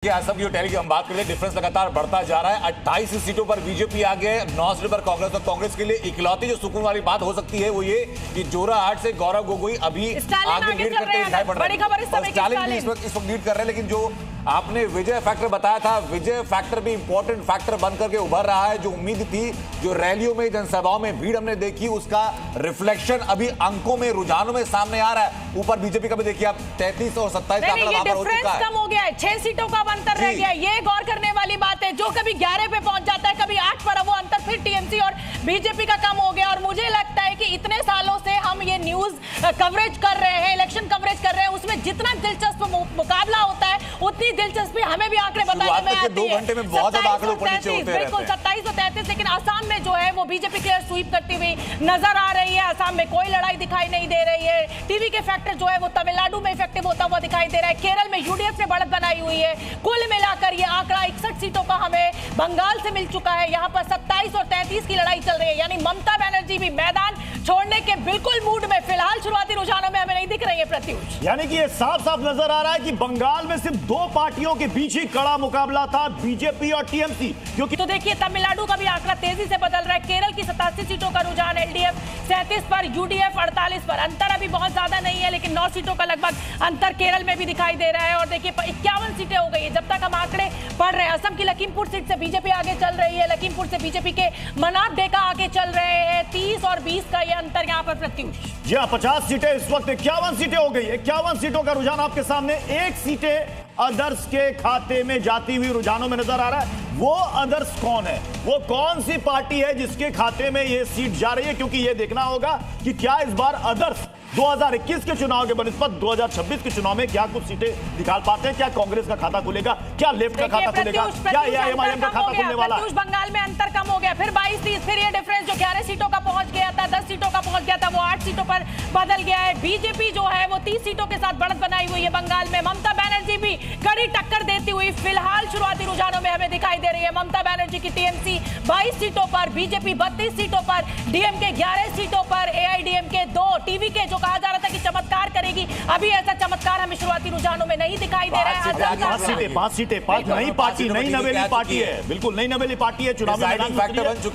असम की हम बात करें, डिफरेंस लगातार बढ़ता जा रहा है। 28 सीटों पर बीजेपी आगे, 9 सीटों पर कांग्रेस। और कांग्रेस के लिए इकलौती जो सुकून वाली बात हो सकती है वो ये कि जोराहाट से गौरव गोगोई अभी आगे लीड करते दिखाई पड़ रहे हैं। स्टालिन भी इस वक्त लीड कर रहे हैं। लेकिन जो आपने विजय फैक्टर बताया था, विजय फैक्टर भी इंपॉर्टेंट फैक्टर बन करके उभर रहा है। जो उम्मीद थी, जो रैलियों में, जनसभाओं में भीड़ हमने देखी, उसका रिफ्लेक्शन अभी अंकों में, रुझानों में सामने आ रहा है। ऊपर बीजेपी का भी देखिए, अब 33 और 27 का आंकड़ा वहां पर हो चुका है। कम हो गया है, 6 सीटों का अंतर रह गया है। ये गौर करने वाली बात है। जो कभी 11 पे पहुंच जाता है, कभी 8 पर, वो अंतर फिर टीएमसी और बीजेपी का कम हो गया। और मुझे लगता है कि इतने सालों से हम ये न्यूज कवरेज कर रहे हैं, इलेक्शन कवरेज कर रहे हैं, उसमें जितना दिलचस्प मुकाबला होता है उतनी दिलचस्पी हमें भी आंकड़े बताने में आती 2 घंटे में बहुत ज्यादा आंकड़े ऊपर नीचे होते हैं। बिल्कुल 27 और 33। लेकिन असम में जो है वो बीजेपी क्लियर स्वीप करती हुई नजर आ रही है। असम में कोई लड़ाई दिखाई नहीं दे रही है। टीवी के फैक्टर जो है वो तमिलनाडु में इफेक्टिव होता हुआ दिखाई दे रहा है। केरल में यूडीएफ ने बढ़त बनाई हुई है। कुल मिलाकर ये आंकड़ा 61 सीटों का हमें बंगाल से मिल चुका है। यहाँ पर 27 और 33 की लड़ाई चल रही है। यानी ममता बनर्जी भी मैदान छोड़ने के बिल्कुल मूड में फिलहाल शुरुआती रुझानों में हमें नहीं दिख रही है प्रत्युष। यानी कि ये साफ साफ नजर आ रहा है कि बंगाल में सिर्फ 2 पार्टियों के बीच ही कड़ा मुकाबला था, बीजेपी और टीएमसी। क्योंकि तो देखिए, तमिलनाडु का भी आंकड़ा तेजी से बदल रहा है। केरल की 87 सीटों का रुझान, एलडीएफ 37 पर, यूडीएफ 48 पर। अंतर अभी बहुत ज्यादा नहीं है, लेकिन 9 सीटों का लगभग अंतर केरल में भी दिखाई दे रहा है। और देखिए 51 सीटें हो गई है जब तक हम आंकड़े पढ़ रहे हैं। असम की लखीमपुर सीट से बीजेपी आगे चल रही है। लखीमपुर से बीजेपी के मनाब डेका आगे चल रहे हैं। 30 और 20 का ये अंतर यहाँ पर प्रत्युष। जी हाँ, 50 सीटें इस वक्त 51 सीटें हो गई। 51 सीटों का रुझान आपके सामने। 1 सीटें अदर्स के खाते में जाती हुई रुझानों में नजर आ रहा है। वो अदर्स कौन है, वो कौन सी पार्टी है जिसके खाते में ये सीट जा रही है? क्योंकि ये देखना होगा कि क्या इस बार अदर्स 2021 के चुनाव के बनिस्बत 2026 के चुनाव में क्या कुछ सीटें निकाल पाते हैं? क्या कांग्रेस का खाता खुलेगा, क्या लेफ्ट का खाता खुलेगा, क्या एआईएमआईएम का खाता खुलने वाला है? बंगाल में अंतर कम हो गया, फिर 22-30, फिर ये डिफरेंस जो 11 सीटों का पहुंच गया था, 10 सीटों का पहुंच गया था, वो 8 सीटों पर बदल गया है। बीजेपी जो है वो 30 सीटों के साथ बढ़त बनाई हुई है बंगाल में। ममता बनर्जी भी कड़ी टक्कर देती हुई फिलहाल शुरुआती रुझानों में हमें दिखाई दे रही है। ममता बनर्जी की टीएमसी 22 सीटों पर, बीजेपी 32 सीटों पर, डीएमके 11 सीटों पर, एआईएडीएमके 2। टीवी के जो कहा जा रहा था कि चमत्कार करेगी, अभी ऐसा चमत्कार हमें शुरुआती रुझानों में नहीं दिखाई दे रहा है। 5 सीटें, 5 नई पार्टी, नई नवेली पार्टी है, बिल्कुल नई नवेली पार्टी है। चुनावी मैदान में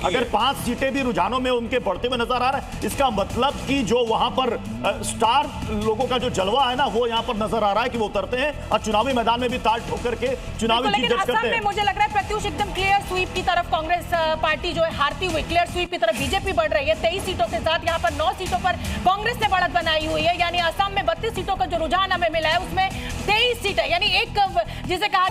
अगर 5 सीटें भी रुझानों में उनके बढ़ते हुए नजर आ रहा है, इसका मतलब कि जो वहां पर स्टार लोगों का जो जलवा है ना, वो यहां पर नजर आ रहा है कि वो उतरते हैं और चुनावी मैदान में भी ताल ठोक करके चुनावी जीत दर्ज करते हैं। मुझे लग रहा है प्रत्युष एकदम क्लियर स्वीप की तरफ कांग्रेस पार्टी जो है हारती हुई, क्लियर स्वीप की तरफ बीजेपी बढ़ रही है 23 सीटों के साथ। यहाँ पर 9 सीटों पर कांग्रेस ने बढ़त बनाई हुई है। यानी असम में 32 सीटों का जो रुझान हमें मिला है, उसमें 23 सीटें, यानी एक जिसे कहा